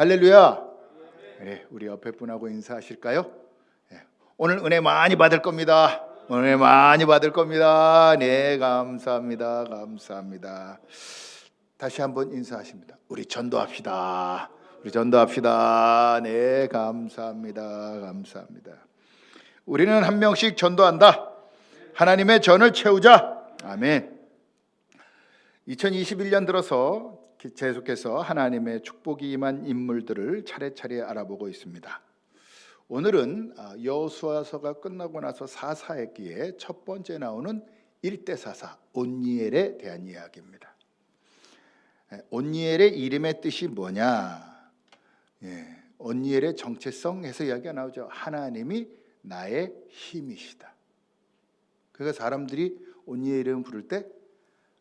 할렐루야. 네, 우리 옆에 분하고 인사하실까요? 네, 오늘 은혜 많이 받을 겁니다. 은혜 많이 받을 겁니다. 네, 감사합니다. 감사합니다. 다시 한번 인사하십니다. 우리 전도합시다. 우리 전도합시다. 네, 감사합니다. 감사합니다. 우리는 한 명씩 전도한다. 하나님의 전을 채우자. 아멘. 2021년 들어서 계속해서 하나님의 축복이 임한 인물들을 차례차례 알아보고 있습니다. 오늘은 여호수아서가 끝나고 나서 사사기에 첫 번째 나오는 1대 사사 온니엘에 대한 이야기입니다. 온니엘의 이름의 뜻이 뭐냐? 온니엘의 정체성에서 이야기가 나오죠. 하나님이 나의 힘이시다. 그러니까 사람들이 온니엘 이름 부를 때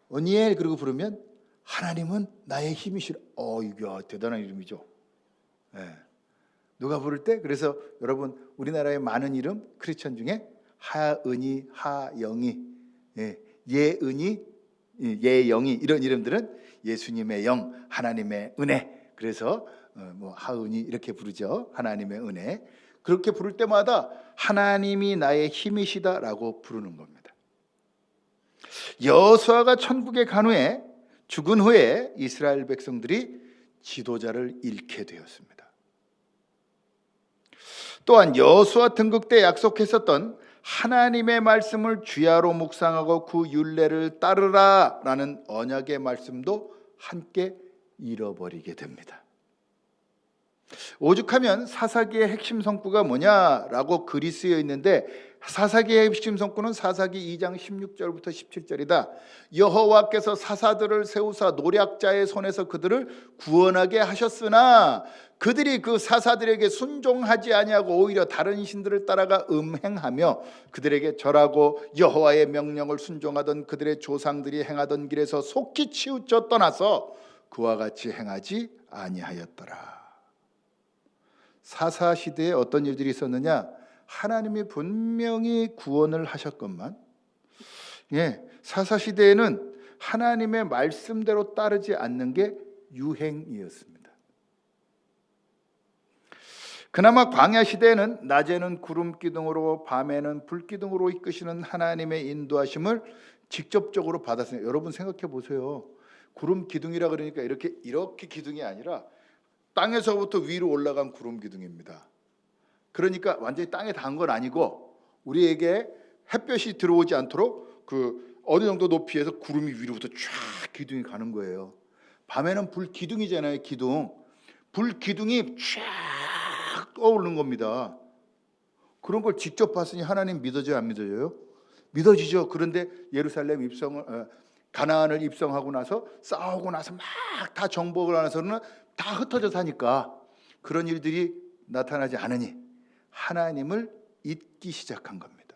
온니엘 그러고 부르면 하나님은 나의 힘이시라. 이거 대단한 이름이죠. 누가 부를 때 그래서 여러분 우리나라의 많은 이름 크리스천 중에 하은이, 하영이, 예은이, 예영이 이런 이름들은 예수님의 영, 하나님의 은혜. 그래서 하은이 이렇게 부르죠. 하나님의 은혜. 그렇게 부를 때마다 하나님이 나의 힘이시다라고 부르는 겁니다. 여호수아가 천국에 간 후에 죽은 후에 이스라엘 백성들이 지도자를 잃게 되었습니다. 또한 여호수아 등극 때 약속했었던 하나님의 말씀을 주야로 묵상하고 그 율례를 따르라라는 언약의 말씀도 함께 잃어버리게 됩니다. 오죽하면 사사기의 핵심 성구가 뭐냐라고 글이 쓰여 있는데 사사기의 핵심 성구는 사사기 2장 16절부터 17절이다. 여호와께서 사사들을 세우사 노략자의 손에서 그들을 구원하게 하셨으나 그들이 그 사사들에게 순종하지 아니하고 오히려 다른 신들을 따라가 음행하며 그들에게 절하고 여호와의 명령을 순종하던 그들의 조상들이 행하던 길에서 속히 치우쳐 떠나서 그와 같이 행하지 아니하였더라. 사사 시대에 어떤 일들이 있었느냐? 하나님이 분명히 구원을 하셨건만 사사 시대에는 하나님의 말씀대로 따르지 않는 게 유행이었습니다. 그나마 광야 시대에는 낮에는 구름 기둥으로 밤에는 불 기둥으로 이끄시는 하나님의 인도하심을 직접적으로 받았어요. 여러분 생각해 보세요. 구름 기둥이라 그러니까 이렇게 기둥이 아니라 땅에서부터 위로 올라간 구름 기둥입니다. 그러니까 완전히 땅에 닿은 건 아니고 우리에게 햇볕이 들어오지 않도록 그 어느 정도 높이에서 구름이 위로부터 쫙 기둥이 가는 거예요. 밤에는 불 기둥이잖아요. 기둥. 불 기둥이 쫙 떠오르는 겁니다. 그런 걸 직접 봤으니 하나님 믿어져요, 안 믿어져요? 믿어지죠. 그런데 예루살렘 가나안을 입성하고 나서 싸우고 나서 막 다 정복을 하면서는 다 흩어져 사니까 그런 일들이 나타나지 않으니 하나님을 잊기 시작한 겁니다.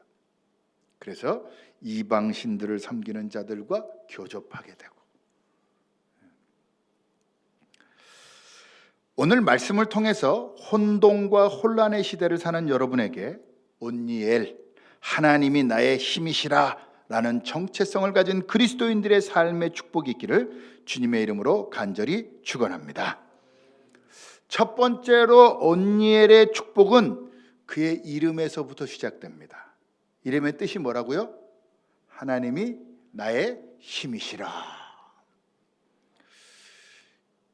그래서 이방 신들을 섬기는 자들과 교접하게 되고 오늘 말씀을 통해서 혼돈과 혼란의 시대를 사는 여러분에게 온니엘 하나님이 나의 힘이시라 라는 정체성을 가진 그리스도인들의 삶의 축복이 있기를 주님의 이름으로 간절히 축원합니다. 첫 번째로 온니엘의 축복은 그의 이름에서부터 시작됩니다. 이름의 뜻이 뭐라고요? 하나님이 나의 힘이시라.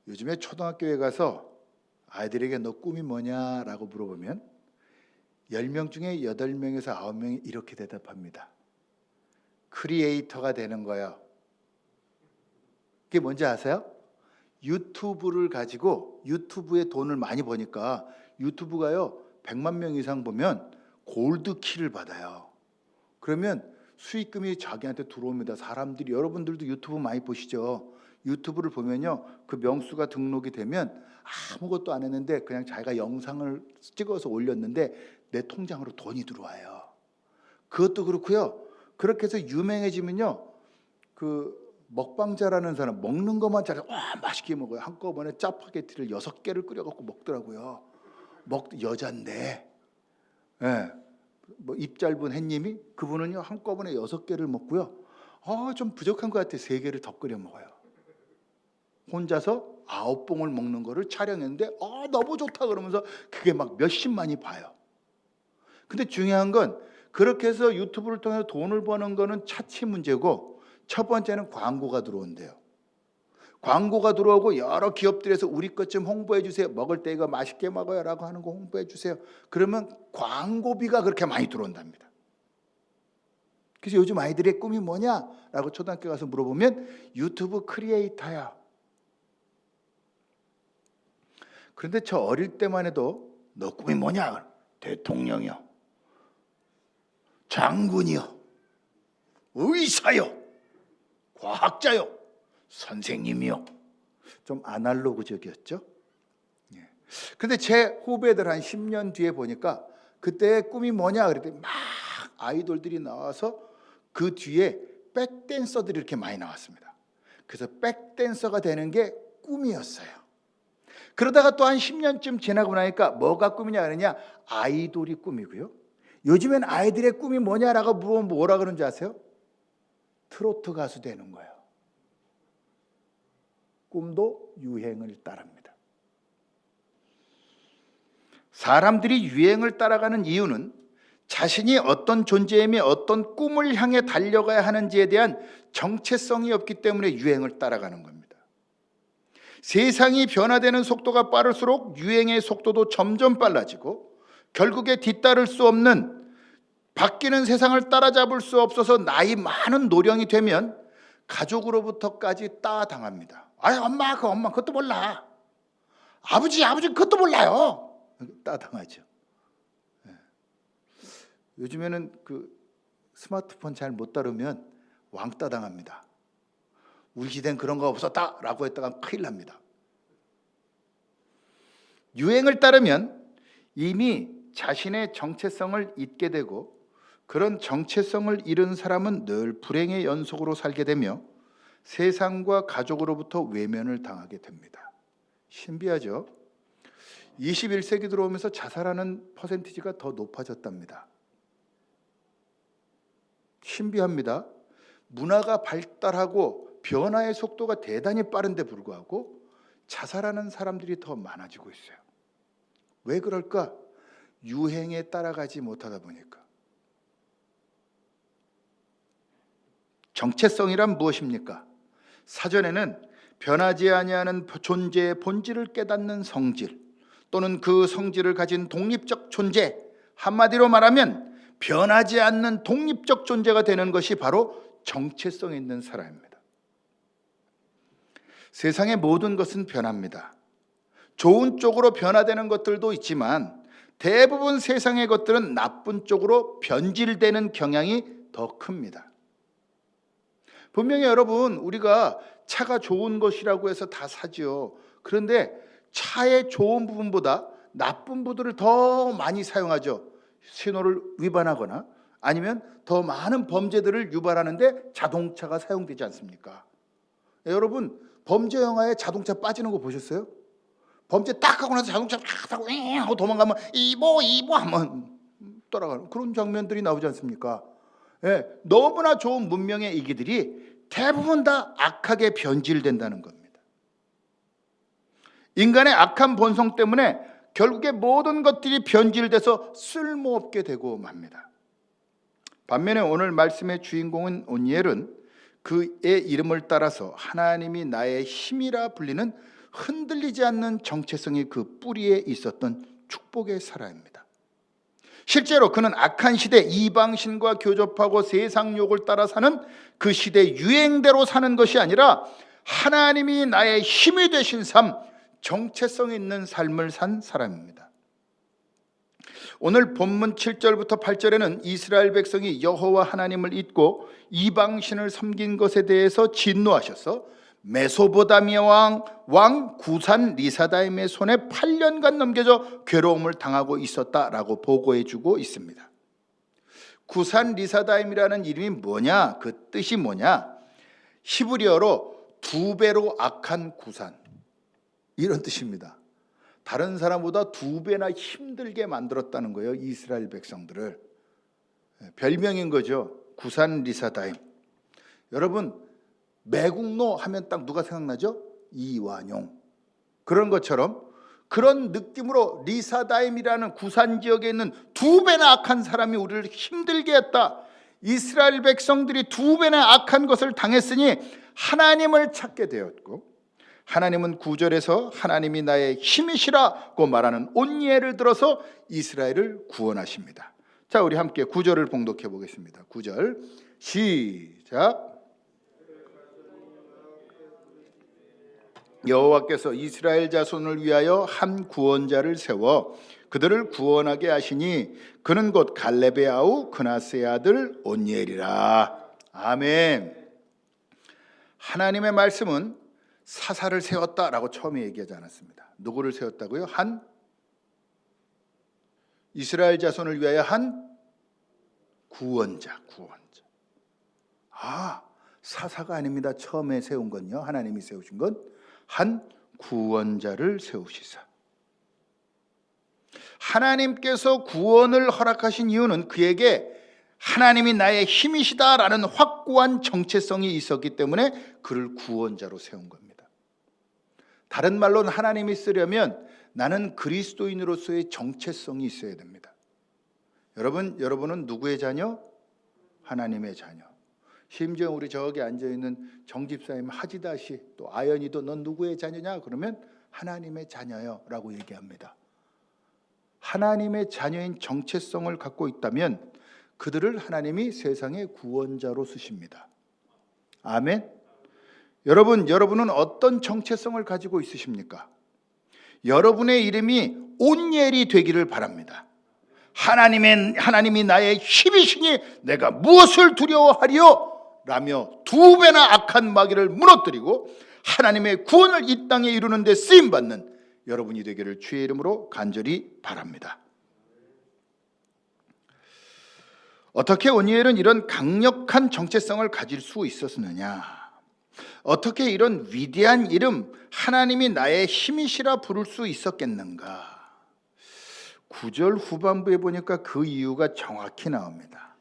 요즘에 초등학교에 가서 아이들에게 너 꿈이 뭐냐라고 물어보면 10명 중에 8명에서 9명이 이렇게 대답합니다. 크리에이터가 되는 거예요. 그게 뭔지 아세요? 유튜브를 가지고 유튜브에 돈을 많이 버니까 유튜브가요 100만 명 이상 보면 골드 키를 받아요. 그러면 수익금이 자기한테 들어옵니다. 사람들이 여러분들도 유튜브 많이 보시죠? 유튜브를 보면요 그 명수가 등록이 되면 아무것도 안 했는데 그냥 자기가 영상을 찍어서 올렸는데 내 통장으로 돈이 들어와요. 그것도 그렇고요. 그렇게 해서 유명해지면요 그 먹방자라는 사람 먹는 것만 잘해 맛있게 먹어요. 한꺼번에 짜파게티를 6개를 끓여갖고 먹더라고요. 여잔데 뭐 입 짧은 햇님이 그분은요 한꺼번에 6개를 먹고요 좀 부족한 것 같아 3개를 더 끓여 먹어요. 혼자서 9봉을 먹는 거를 촬영했는데 너무 좋다 그러면서 그게 막 몇십만이 봐요. 근데 중요한 건 그렇게 해서 유튜브를 통해서 돈을 버는 거는 차치 문제고, 첫 번째는 광고가 들어온대요. 광고가 들어오고 여러 기업들에서 우리 것 좀 홍보해 주세요. 먹을 때 이거 맛있게 먹어요 라고 하는 거 홍보해 주세요. 그러면 광고비가 그렇게 많이 들어온답니다. 그래서 요즘 아이들의 꿈이 뭐냐? 라고 초등학교 가서 물어보면 유튜브 크리에이터야. 그런데 저 어릴 때만 해도 너 꿈이 뭐냐? 대통령이요, 장군이요, 의사요, 과학자요, 선생님이요. 좀 아날로그적이었죠. 그런데 제 후배들 한 10년 뒤에 보니까 그때 꿈이 뭐냐 그랬더니 막 아이돌들이 나와서 그 뒤에 백댄서들이 이렇게 많이 나왔습니다. 그래서 백댄서가 되는 게 꿈이었어요. 그러다가 또 한 10년쯤 지나고 나니까 뭐가 꿈이냐 그러냐, 아이돌이 꿈이고요. 요즘엔 아이들의 꿈이 뭐냐라고 물어보면 뭐라 그러는지 아세요? 트로트 가수 되는 거예요. 꿈도 유행을 따릅니다. 사람들이 유행을 따라가는 이유는 자신이 어떤 존재이며 어떤 꿈을 향해 달려가야 하는지에 대한 정체성이 없기 때문에 유행을 따라가는 겁니다. 세상이 변화되는 속도가 빠를수록 유행의 속도도 점점 빨라지고, 결국에 뒤따를 수 없는, 바뀌는 세상을 따라잡을 수 없어서 나이 많은 노령이 되면 가족으로부터까지 따당합니다. 엄마 그것도 몰라. 아버지 그것도 몰라요. 따당하죠. 요즘에는 그 스마트폰 잘 못 다루면 왕따 당합니다. 우리 시대는 그런 거 없었다라고 했다가 큰일 납니다. 유행을 따르면 이미 자신의 정체성을 잊게 되고, 그런 정체성을 잃은 사람은 늘 불행의 연속으로 살게 되며 세상과 가족으로부터 외면을 당하게 됩니다. 신비하죠? 21세기 들어오면서 자살하는 퍼센티지가 더 높아졌답니다. 신비합니다. 문화가 발달하고 변화의 속도가 대단히 빠른데 불구하고 자살하는 사람들이 더 많아지고 있어요. 왜 그럴까? 유행에 따라가지 못하다 보니까. 정체성이란 무엇입니까? 사전에는 변하지 아니하는 존재의 본질을 깨닫는 성질, 또는 그 성질을 가진 독립적 존재, 한마디로 말하면 변하지 않는 독립적 존재가 되는 것이 바로 정체성 있는 사람입니다. 세상의 모든 것은 변합니다. 좋은 쪽으로 변화되는 것들도 있지만 대부분 세상의 것들은 나쁜 쪽으로 변질되는 경향이 더 큽니다. 분명히 여러분, 우리가 차가 좋은 것이라고 해서 다 사지요. 그런데 차의 좋은 부분보다 나쁜 부분을 더 많이 사용하죠. 신호를 위반하거나 아니면 더 많은 범죄들을 유발하는데 자동차가 사용되지 않습니까? 여러분, 범죄 영화에 자동차 빠지는 거 보셨어요? 범죄 딱 하고 나서 자동차 탁 타고 하고 도망가면 이보 하면 돌아가는 그런 장면들이 나오지 않습니까? 너무나 좋은 문명의 이기들이 대부분 다 악하게 변질된다는 겁니다. 인간의 악한 본성 때문에 결국에 모든 것들이 변질돼서 쓸모없게 되고 맙니다. 반면에 오늘 말씀의 주인공은 온니엘은 그의 이름을 따라서 하나님이 나의 힘이라 불리는 흔들리지 않는 정체성이 그 뿌리에 있었던 축복의 사람입니다. 실제로 그는 악한 시대 이방신과 교접하고 세상 욕을 따라 사는 그 시대 유행대로 사는 것이 아니라 하나님이 나의 힘이 되신 삶, 정체성 있는 삶을 산 사람입니다. 오늘 본문 7절부터 8절에는 이스라엘 백성이 여호와 하나님을 잊고 이방신을 섬긴 것에 대해서 진노하셔서 메소포타미아 왕 구산 리사다임의 손에 8년간 넘겨져 괴로움을 당하고 있었다라고 보고해주고 있습니다. 구산 리사다임이라는 이름이 뭐냐? 그 뜻이 뭐냐? 히브리어로 두 배로 악한 구산, 이런 뜻입니다. 다른 사람보다 두 배나 힘들게 만들었다는 거예요. 이스라엘 백성들을. 별명인 거죠. 구산 리사다임. 여러분, 매국노 하면 딱 누가 생각나죠? 이완용. 그런 것처럼 그런 느낌으로 리사다임이라는 구산 지역에 있는 2배나 악한 사람이 우리를 힘들게 했다. 이스라엘 백성들이 2배나 악한 것을 당했으니 하나님을 찾게 되었고, 하나님은 9절에서 하나님이 나의 힘이시라고 말하는 온니엘을 들어서 이스라엘을 구원하십니다. 자, 우리 함께 9절을 봉독해 보겠습니다. 9절 시작. 여호와께서 이스라엘 자손을 위하여 한 구원자를 세워 그들을 구원하게 하시니 그는 곧 갈렙의 아우 그나스의 아들 온니엘이라. 아멘. 하나님의 말씀은 사사를 세웠다라고 처음에 얘기하지 않았습니다. 누구를 세웠다고요? 한 이스라엘 자손을 위하여 한 구원자. 사사가 아닙니다. 처음에 세운 건요, 하나님이 세우신 건 한 구원자를 세우시사. 하나님께서 구원을 허락하신 이유는 그에게 하나님이 나의 힘이시다라는 확고한 정체성이 있었기 때문에 그를 구원자로 세운 겁니다. 다른 말로는 하나님이 쓰려면 나는 그리스도인으로서의 정체성이 있어야 됩니다. 여러분은 누구의 자녀? 하나님의 자녀. 심지어 우리 저기 앉아있는 정집사님 하지다시 또 아연이도 넌 누구의 자녀냐? 그러면 하나님의 자녀요 라고 얘기합니다. 하나님의 자녀인 정체성을 갖고 있다면 그들을 하나님이 세상의 구원자로 쓰십니다. 아멘. 여러분은 어떤 정체성을 가지고 있으십니까? 여러분의 이름이 온니엘이 되기를 바랍니다. 하나님이 나의 힘이시니 내가 무엇을 두려워하리요? 라며 2배나 악한 마귀를 무너뜨리고 하나님의 구원을 이 땅에 이루는 데 쓰임받는 여러분이 되기를 주의 이름으로 간절히 바랍니다. 어떻게 온니엘은 이런 강력한 정체성을 가질 수 있었느냐? 어떻게 이런 위대한 이름 하나님이 나의 힘이시라 부를 수 있었겠는가? 9절 후반부에 보니까 그 이유가 정확히 나옵니다.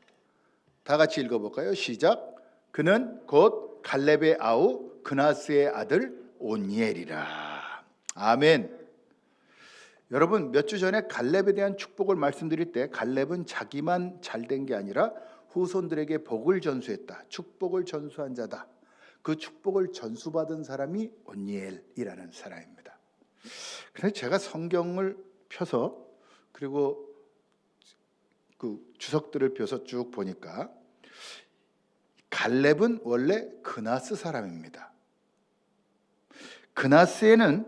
다 같이 읽어볼까요? 시작. 그는 곧 갈렙의 아우 그나스의 아들 온니엘이라. 아멘. 여러분, 몇 주 전에 갈렙에 대한 축복을 말씀드릴 때 갈렙은 자기만 잘된 게 아니라 후손들에게 복을 전수했다. 축복을 전수한 자다. 그 축복을 전수받은 사람이 온니엘이라는 사람입니다. 그래서 제가 성경을 펴서 그리고 그 주석들을 펴서 쭉 보니까 갈렙은 원래 그나스 사람입니다. 그나스는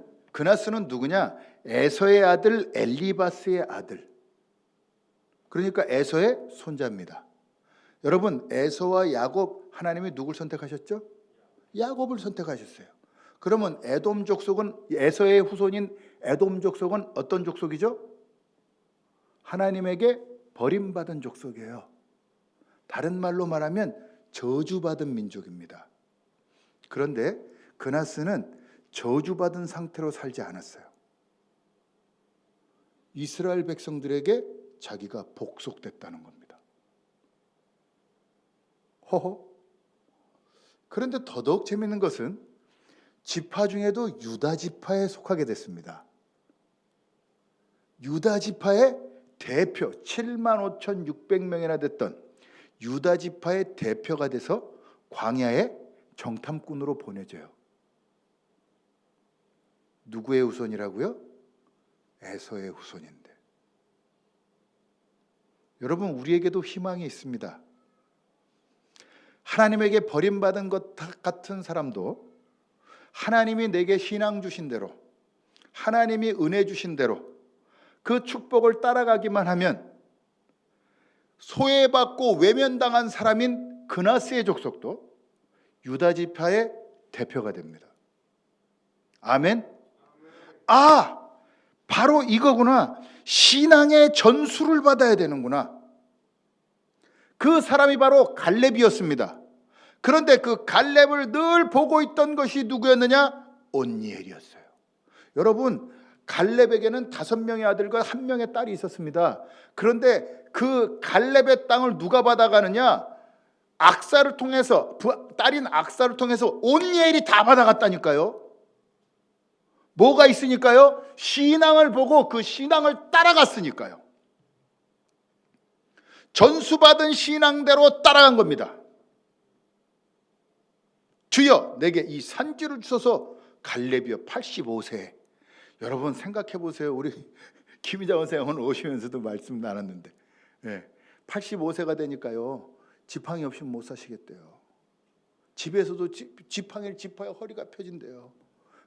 누구냐? 에서의 아들 엘리바스의 아들. 그러니까 에서의 손자입니다. 여러분, 에서와 야곱, 하나님이 누굴 선택하셨죠? 야곱을 선택하셨어요. 그러면 에돔 족속은, 에서의 후손인 에돔 족속은 어떤 족속이죠? 하나님에게 버림받은 족속이에요. 다른 말로 말하면 저주받은 민족입니다. 그런데 그나스는 저주받은 상태로 살지 않았어요. 이스라엘 백성들에게 자기가 복속됐다는 겁니다. 그런데 더더욱 재미있는 것은 지파 중에도 유다 지파에 속하게 됐습니다. 유다 지파의 대표 75,600명이나 됐던 유다 지파의 대표가 돼서 광야에 정탐꾼으로 보내져요. 누구의 후손이라고요? 에서의 후손인데. 여러분, 우리에게도 희망이 있습니다. 하나님에게 버림받은 것 같은 사람도 하나님이 내게 신앙 주신 대로, 하나님이 은혜 주신 대로 그 축복을 따라가기만 하면 소외받고 외면당한 사람인 그나스의 족속도 유다 지파의 대표가 됩니다. 아멘. 바로 이거구나. 신앙의 전수를 받아야 되는구나. 그 사람이 바로 갈렙이었습니다. 그런데 그 갈렙을 늘 보고 있던 것이 누구였느냐? 온니엘이었어요. 여러분, 갈렙에게는 5명의 아들과 1명의 딸이 있었습니다. 그런데 그 갈렙의 땅을 누가 받아가느냐? 악사를 통해서, 딸인 악사를 통해서 온니엘이 다 받아갔다니까요. 뭐가 있으니까요? 신앙을 보고 그 신앙을 따라갔으니까요. 전수받은 신앙대로 따라간 겁니다. 주여 내게 이 산지를 주소서. 갈렙이요 85세. 여러분 생각해 보세요. 우리 김희자 원사님 오늘 오시면서도 말씀 나눴는데 85세가 되니까요 지팡이 없이 못 사시겠대요. 집에서도 지팡이를 짚어야 허리가 펴진대요.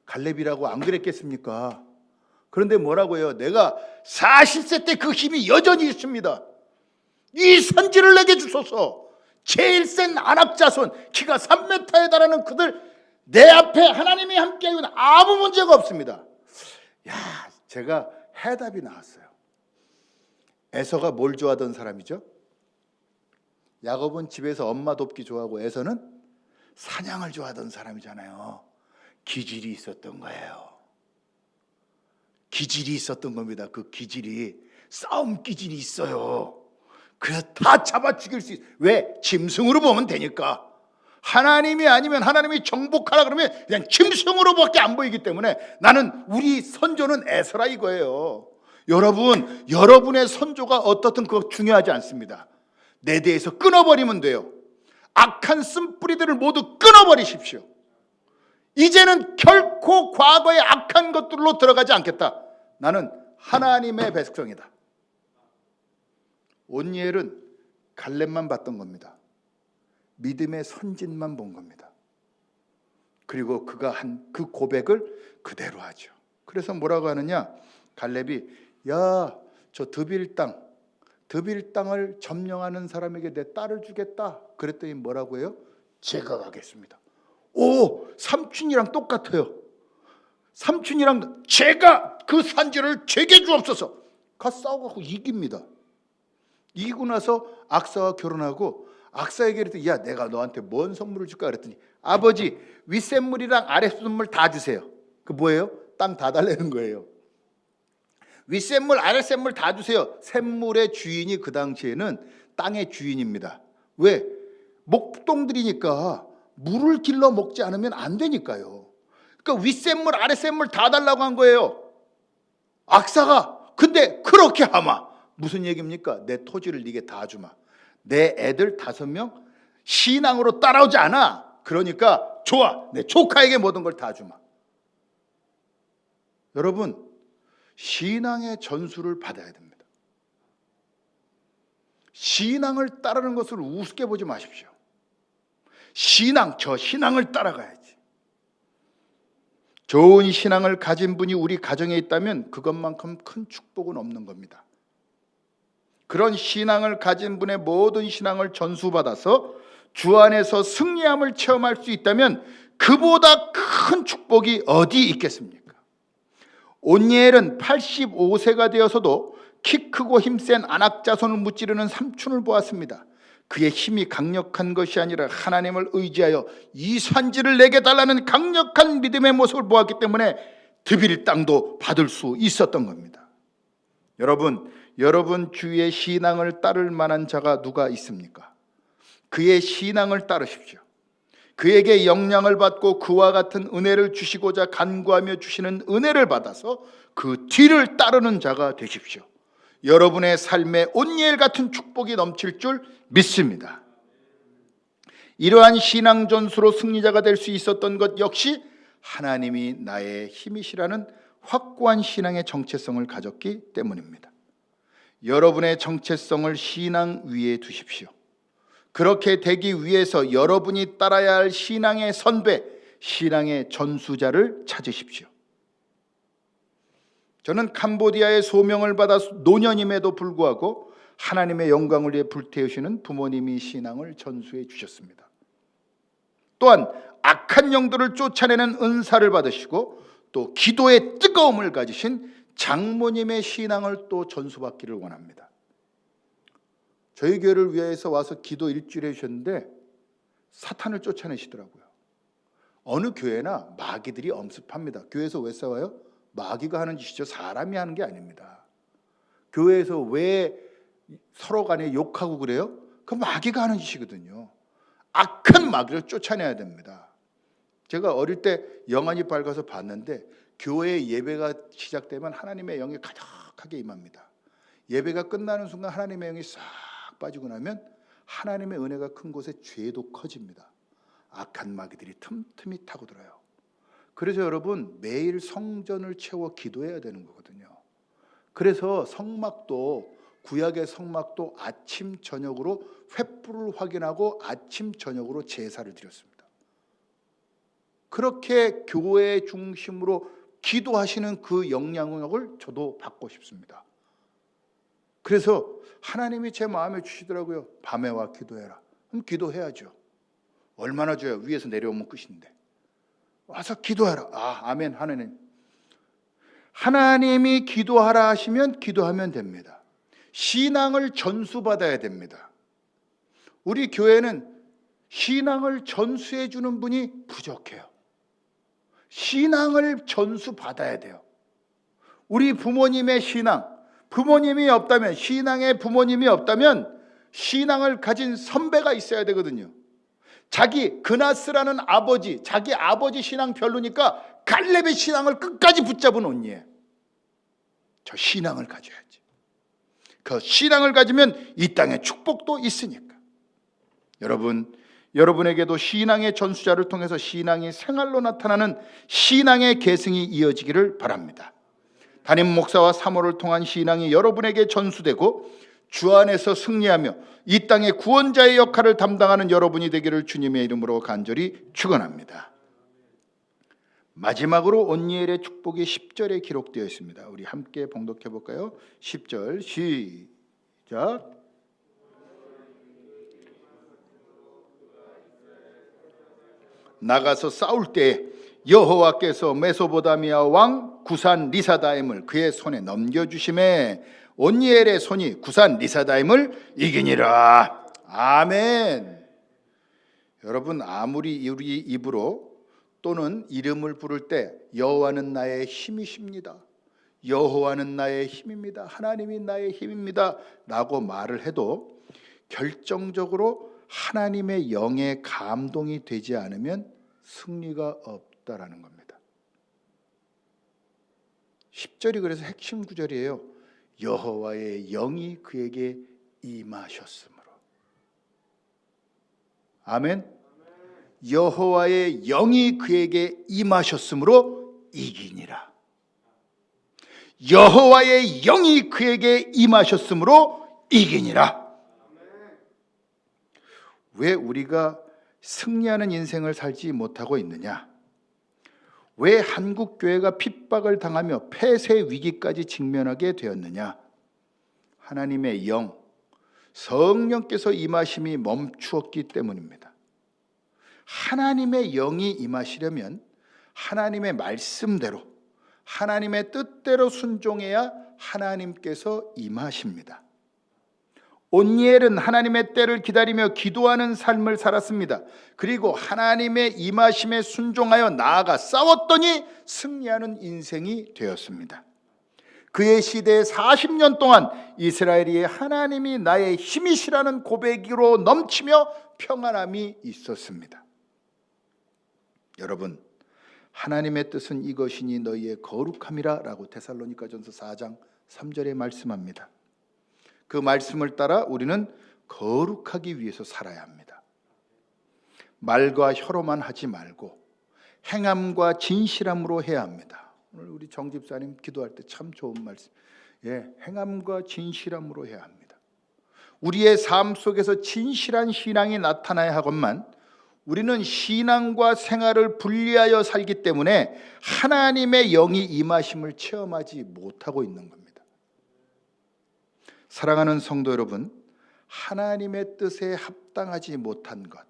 갈렙이라고 안 그랬겠습니까? 그런데 뭐라고요? 내가 40세 때 그 힘이 여전히 있습니다. 이 산지를 내게 주소서. 제일 센 안악자손 키가 3m에 달하는 그들 내 앞에 하나님이 함께하면 아무 문제가 없습니다. 제가 해답이 나왔어요. 에서가 뭘 좋아하던 사람이죠? 야곱은 집에서 엄마 돕기 좋아하고 에서는 사냥을 좋아하던 사람이잖아요. 기질이 있었던 거예요. 기질이 있었던 겁니다. 그 기질이 싸움 기질이 있어요. 그래서 다 잡아 죽일 수 있어요. 왜? 짐승으로 보면 되니까. 하나님이 아니면 하나님이 정복하라 그러면 그냥 짐승으로밖에 안 보이기 때문에 나는 우리 선조는 에서라 이거예요. 여러분, 여러분의 선조가 어떻든 그거 중요하지 않습니다. 내 대에서 끊어버리면 돼요. 악한 쓴뿌리들을 모두 끊어버리십시오. 이제는 결코 과거의 악한 것들로 들어가지 않겠다. 나는 하나님의 백성이다. 온니엘은 갈렙만 봤던 겁니다. 믿음의 선진만 본 겁니다. 그리고 그가 한 그 고백을 그대로 하죠. 그래서 뭐라고 하느냐? 갈렙이 저 드빌 땅을 점령하는 사람에게 내 딸을 주겠다. 그랬더니 뭐라고 해요? 제가 가겠습니다. 오, 삼촌이랑 똑같아요. 삼촌이랑 제가 그 산지를 제게 주옵소서. 가 싸우고 이깁니다. 이기고 나서 악사와 결혼하고 악사에게 그랬더니 내가 너한테 뭔 선물을 줄까 그랬더니 아버지 윗샘물이랑 아랫샘물 다 주세요. 그 뭐예요? 땅 다 달라는 거예요. 윗샘물 아랫샘물 다 주세요. 샘물의 주인이 그 당시에는 땅의 주인입니다. 왜? 목동들이니까 물을 길러 먹지 않으면 안 되니까요. 그러니까 윗샘물 아랫샘물 다 달라고 한 거예요. 악사가. 근데 그렇게 하마. 무슨 얘기입니까? 내 토지를 네게 다 주마. 내 애들 5명 신앙으로 따라오지 않아. 그러니까 좋아. 내 조카에게 모든 걸 다 주마. 여러분, 신앙의 전수를 받아야 됩니다. 신앙을 따르는 것을 우습게 보지 마십시오. 저 신앙을 따라가야지. 좋은 신앙을 가진 분이 우리 가정에 있다면 그것만큼 큰 축복은 없는 겁니다. 그런 신앙을 가진 분의 모든 신앙을 전수받아서 주 안에서 승리함을 체험할 수 있다면 그보다 큰 축복이 어디 있겠습니까? 온니엘은 85세가 되어서도 키 크고 힘센 안악자손을 무찌르는 삼촌을 보았습니다. 그의 힘이 강력한 것이 아니라 하나님을 의지하여 이 산지를 내게 달라는 강력한 믿음의 모습을 보았기 때문에 드빌 땅도 받을 수 있었던 겁니다. 여러분 주위에 신앙을 따를 만한 자가 누가 있습니까? 그의 신앙을 따르십시오. 그에게 영향을 받고 그와 같은 은혜를 주시고자 간구하며 주시는 은혜를 받아서 그 뒤를 따르는 자가 되십시오. 여러분의 삶에 온니엘 같은 축복이 넘칠 줄 믿습니다. 이러한 신앙 전수로 승리자가 될 수 있었던 것 역시 하나님이 나의 힘이시라는 확고한 신앙의 정체성을 가졌기 때문입니다. 여러분의 정체성을 신앙 위에 두십시오. 그렇게 되기 위해서 여러분이 따라야 할 신앙의 선배, 신앙의 전수자를 찾으십시오. 저는 캄보디아의 소명을 받아 노년임에도 불구하고 하나님의 영광을 위해 불태우시는 부모님이 신앙을 전수해 주셨습니다. 또한 악한 영들을 쫓아내는 은사를 받으시고 또 기도의 뜨거움을 가지신 장모님의 신앙을 또 전수받기를 원합니다. 저희 교회를 위해서 와서 기도 일주일 해주셨는데 사탄을 쫓아내시더라고요. 어느 교회나 마귀들이 엄습합니다. 교회에서 왜 싸워요? 마귀가 하는 짓이죠. 사람이 하는 게 아닙니다. 교회에서 왜 서로 간에 욕하고 그래요? 그 마귀가 하는 짓이거든요. 악한 마귀를 쫓아내야 됩니다. 제가 어릴 때 영안이 밝아서 봤는데 교회 예배가 시작되면 하나님의 영이 가득하게 임합니다. 예배가 끝나는 순간 하나님의 영이 싹 빠지고 나면 하나님의 은혜가 큰 곳에 죄도 커집니다. 악한 마귀들이 틈틈이 타고 들어요. 그래서 여러분 매일 성전을 채워 기도해야 되는 거거든요. 그래서 성막도, 구약의 성막도 아침 저녁으로 횃불을 확인하고 아침 저녁으로 제사를 드렸습니다. 그렇게 교회 중심으로 기도하시는 그 영향력을 저도 받고 싶습니다. 그래서 하나님이 제 마음에 주시더라고요. 밤에 와 기도해라. 그럼 기도해야죠. 얼마나 줘요? 위에서 내려오면 끝인데. 와서 기도하라. 아멘. 하나님이 기도하라 하시면 기도하면 됩니다. 신앙을 전수받아야 됩니다. 우리 교회는 신앙을 전수해 주는 분이 부족해요. 신앙을 전수받아야 돼요. 우리 부모님의 신앙, 부모님이 없다면, 신앙의 부모님이 없다면 신앙을 가진 선배가 있어야 되거든요. 자기 그나스라는 아버지, 자기 아버지 신앙 별로니까 갈렙의 신앙을 끝까지 붙잡은 언니예요. 저 신앙을 가져야지. 그 신앙을 가지면 이 땅에 축복도 있으니까. 여러분에게도 신앙의 전수자를 통해서 신앙이 생활로 나타나는 신앙의 계승이 이어지기를 바랍니다. 담임 목사와 사모를 통한 신앙이 여러분에게 전수되고 주 안에서 승리하며 이 땅의 구원자의 역할을 담당하는 여러분이 되기를 주님의 이름으로 간절히 축원합니다. 마지막으로 온니엘의 축복이 10절에 기록되어 있습니다. 우리 함께 봉독해 볼까요? 10절 시작. 나가서 싸울 때 여호와께서 메소보다미아 왕 구산 리사다임을 그의 손에 넘겨주심에 온니엘의 손이 구산 리사다임을 이기니라. 아멘. 여러분, 아무리 우리 입으로 또는 이름을 부를 때 여호와는 나의 힘이십니다, 여호와는 나의 힘입니다, 하나님이 나의 힘입니다 라고 말을 해도 결정적으로 하나님의 영의 감동이 되지 않으면 승리가 없다라는 겁니다. 10절이 그래서 핵심 구절이에요. 여호와의 영이 그에게 임하셨으므로. 아멘. 여호와의 영이 그에게 임하셨으므로 이기니라. 여호와의 영이 그에게 임하셨으므로 이기니라. 왜 우리가 승리하는 인생을 살지 못하고 있느냐? 왜 한국교회가 핍박을 당하며 폐쇄 위기까지 직면하게 되었느냐? 하나님의 영, 성령께서 임하심이 멈추었기 때문입니다. 하나님의 영이 임하시려면 하나님의 말씀대로, 하나님의 뜻대로 순종해야 하나님께서 임하십니다. 온니엘은 하나님의 때를 기다리며 기도하는 삶을 살았습니다. 그리고 하나님의 임하심에 순종하여 나아가 싸웠더니 승리하는 인생이 되었습니다. 그의 시대에 40년 동안 이스라엘이 하나님이 나의 힘이시라는 고백으로 넘치며 평안함이 있었습니다. 여러분, 하나님의 뜻은 이것이니 너희의 거룩함이라 라고 데살로니가전서 4장 3절에 말씀합니다. 그 말씀을 따라 우리는 거룩하기 위해서 살아야 합니다. 말과 혀로만 하지 말고 행함과 진실함으로 해야 합니다. 오늘 우리 정 집사님 기도할 때 참 좋은 말씀. 행함과 진실함으로 해야 합니다. 우리의 삶 속에서 진실한 신앙이 나타나야 하건만 우리는 신앙과 생활을 분리하여 살기 때문에 하나님의 영이 임하심을 체험하지 못하고 있는 겁니다. 사랑하는 성도 여러분, 하나님의 뜻에 합당하지 못한 것,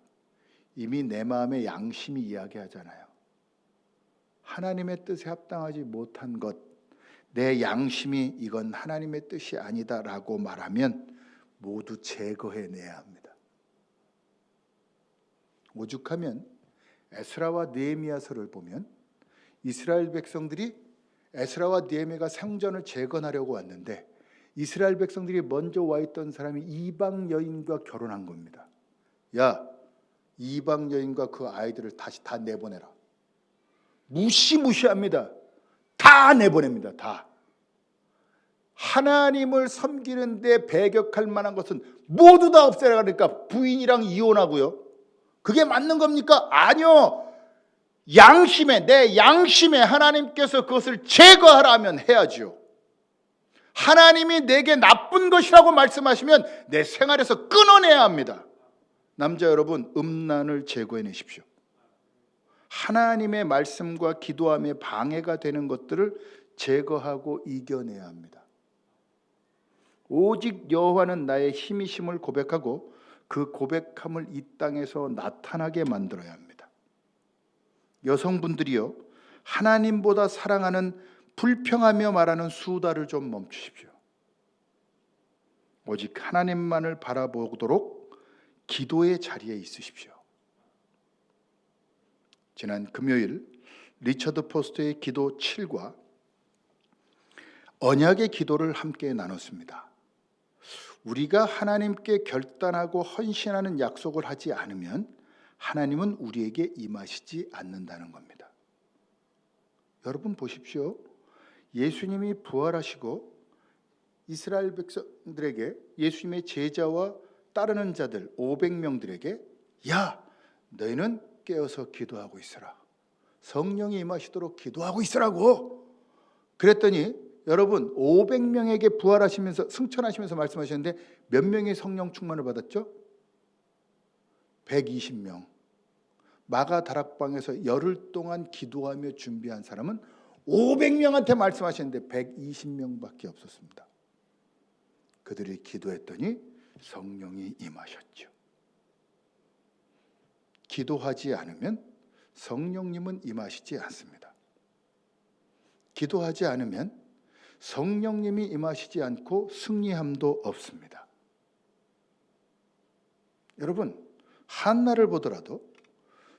이미 내 마음의 양심이 이야기하잖아요. 하나님의 뜻에 합당하지 못한 것, 내 양심이 이건 하나님의 뜻이 아니다라고 말하면 모두 제거해내야 합니다. 오죽하면 에스라와 느헤미야서를 보면 이스라엘 백성들이 에스라와 느헤미야가 성전을 재건하려고 왔는데 이스라엘 백성들이 먼저 와 있던 사람이 이방 여인과 결혼한 겁니다. 야, 이방 여인과 그 아이들을 다시 다 내보내라. 무시무시합니다. 다 내보냅니다. 다. 하나님을 섬기는데 배격할 만한 것은 모두 다 없애라 그러니까 부인이랑 이혼하고요. 그게 맞는 겁니까? 아니요. 내 양심에 하나님께서 그것을 제거하라면 해야죠. 하나님이 내게 나쁜 것이라고 말씀하시면 내 생활에서 끊어내야 합니다. 남자 여러분, 음란을 제거해내십시오. 하나님의 말씀과 기도함에 방해가 되는 것들을 제거하고 이겨내야 합니다. 오직 여호와는 나의 힘이심을 고백하고 그 고백함을 이 땅에서 나타나게 만들어야 합니다. 여성분들이요, 하나님보다 사랑하는 불평하며 말하는 수다를 좀 멈추십시오. 오직 하나님만을 바라보도록 기도의 자리에 있으십시오. 지난 금요일 리처드 포스터의 기도 7과 언약의 기도를 함께 나눴습니다. 우리가 하나님께 결단하고 헌신하는 약속을 하지 않으면 하나님은 우리에게 임하시지 않는다는 겁니다. 여러분 보십시오. 예수님이 부활하시고 이스라엘 백성들에게, 예수님의 제자와 따르는 자들 500명들에게 야, 너희는 깨어서 기도하고 있으라. 성령이 임하시도록 기도하고 있으라고. 그랬더니 여러분 500명에게 부활하시면서 승천하시면서 말씀하셨는데 몇 명이 성령 충만을 받았죠? 120명. 마가 다락방에서 열흘 동안 기도하며 준비한 사람은 500명한테 말씀하셨는데 120명밖에 없었습니다. 그들이 기도했더니 성령이 임하셨죠. 기도하지 않으면 성령님은 임하시지 않습니다. 기도하지 않으면 성령님이 임하시지 않고 승리함도 없습니다. 여러분, 한나를 보더라도,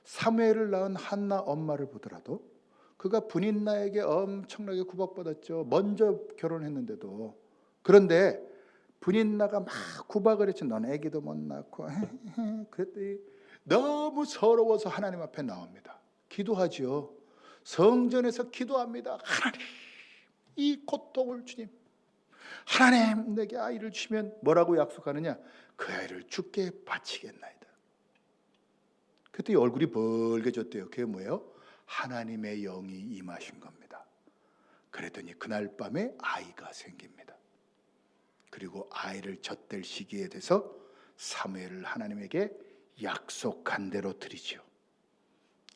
사무엘을 낳은 한나 엄마를 보더라도 그가 분인나에게 엄청나게 구박받았죠. 먼저 결혼했는데도. 그런데 분인나가 막 구박을 했죠. 넌 애기도 못 낳고 그랬더니 너무 서러워서 하나님 앞에 나옵니다. 기도하지요. 성전에서 기도합니다. 하나님, 이 고통을 주님, 하나님 내게 아이를 주시면 뭐라고 약속하느냐? 그 아이를 주께 바치겠나이다. 그때 얼굴이 벌개졌대요. 그게 뭐예요? 하나님의 영이 임하신 겁니다. 그랬더니 그날 밤에 아이가 생깁니다. 그리고 아이를 젖댈 시기에 돼서 사무엘을 하나님에게 약속한 대로 드리죠.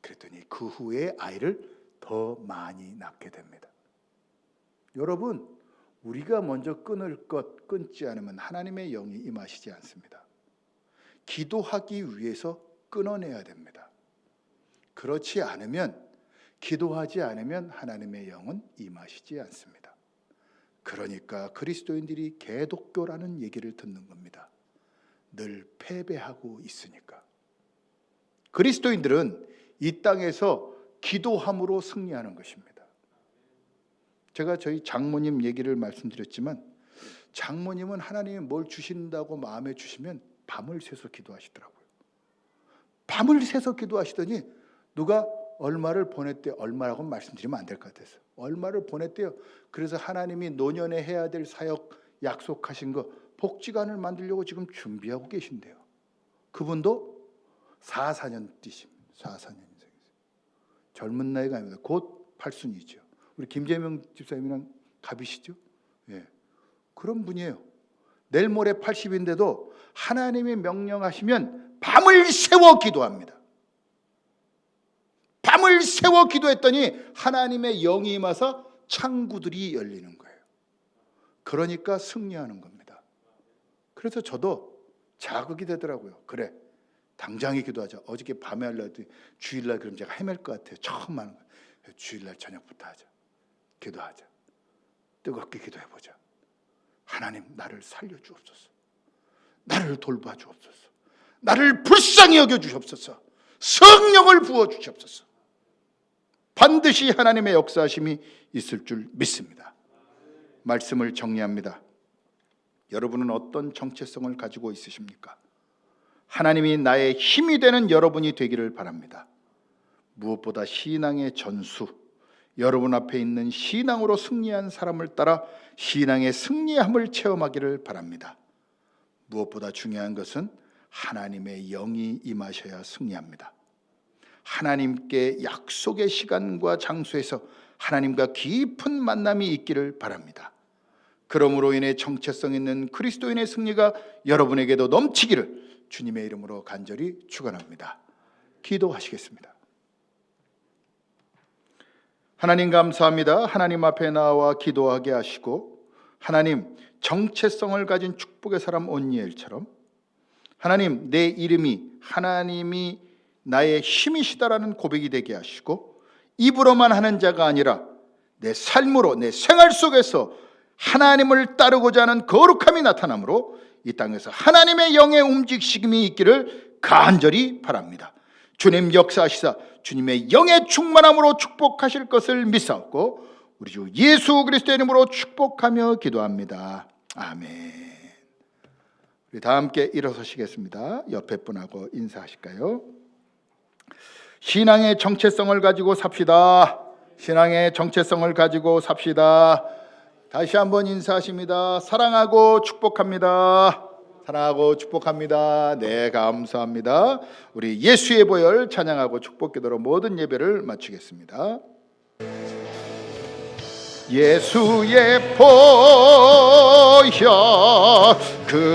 그랬더니 그 후에 아이를 더 많이 낳게 됩니다. 여러분, 우리가 먼저 끊을 것 끊지 않으면 하나님의 영이 임하시지 않습니다. 기도하기 위해서 끊어내야 됩니다. 그렇지 않으면, 기도하지 않으면 하나님의 영은 임하시지 않습니다. 그러니까 그리스도인들이 개독교라는 얘기를 듣는 겁니다. 늘 패배하고 있으니까. 그리스도인들은 이 땅에서 기도함으로 승리하는 것입니다. 제가 저희 장모님 얘기를 말씀드렸지만, 장모님은 하나님이 뭘 주신다고 마음에 주시면 밤을 새서 기도하시더라고요. 밤을 새서 기도하시더니 누가 얼마를 보냈대요. 얼마라고 말씀드리면 안 될 것 같아서. 얼마를 보냈대요. 그래서 하나님이 노년에 해야 될 사역 약속하신 거 복지관을 만들려고 지금 준비하고 계신대요. 그분도 4년 뛰십니다. 4년 인생이세요. 젊은 나이가 아닙니다. 곧 팔순이죠. 우리 김재명 집사님이랑 갑이시죠? 예. 그런 분이에요. 내일 모레 80인데도 하나님이 명령하시면 밤을 새워 기도합니다. 밤을 새워 기도했더니 하나님의 영이 임하사 창구들이 열리는 거예요. 그러니까 승리하는 겁니다. 그래서 저도 자극이 되더라고요. 그래, 당장에 기도하자. 어저께 밤에 하려고 했더니 주일날 그럼 제가 헤맬 것 같아요. 처음 하는 거예요. 주일날 저녁부터 하자. 기도하자. 뜨겁게 기도해보자. 하나님, 나를 살려주옵소서. 나를 돌봐주옵소서. 나를 불쌍히 여겨주옵소서. 성령을 부어주옵소서. 반드시 하나님의 역사하심이 있을 줄 믿습니다. 말씀을 정리합니다. 여러분은 어떤 정체성을 가지고 있으십니까? 하나님이 나의 힘이 되는 여러분이 되기를 바랍니다. 무엇보다 신앙의 전수, 여러분 앞에 있는 신앙으로 승리한 사람을 따라 신앙의 승리함을 체험하기를 바랍니다. 무엇보다 중요한 것은 하나님의 영이 임하셔야 승리합니다. 하나님께 약속의 시간과 장소에서 하나님과 깊은 만남이 있기를 바랍니다. 그러므로 인해 정체성 있는 그리스도인의 승리가 여러분에게도 넘치기를 주님의 이름으로 간절히 축원합니다. 기도하시겠습니다. 하나님 감사합니다. 하나님 앞에 나와 기도하게 하시고 하나님 정체성을 가진 축복의 사람 온니엘처럼 하나님 내 이름이 하나님이 나의 힘이시다라는 고백이 되게 하시고 입으로만 하는 자가 아니라 내 삶으로 내 생활 속에서 하나님을 따르고자 하는 거룩함이 나타나므로 이 땅에서 하나님의 영의 움직임이 있기를 간절히 바랍니다. 주님 역사하시사 주님의 영의 충만함으로 축복하실 것을 믿사옵고 우리 주 예수 그리스도의 이름으로 축복하며 기도합니다. 아멘. 우리 다 함께 일어서시겠습니다. 옆에 분하고 인사하실까요? 신앙의 정체성을 가지고 삽시다. 신앙의 정체성을 가지고 삽시다. 다시 한번 인사하십니다. 사랑하고 축복합니다. 사랑하고 축복합니다. 네, 감사합니다. 우리 예수의 보혈 찬양하고 축복 기도로 모든 예배를 마치겠습니다. 예수의 보혈 그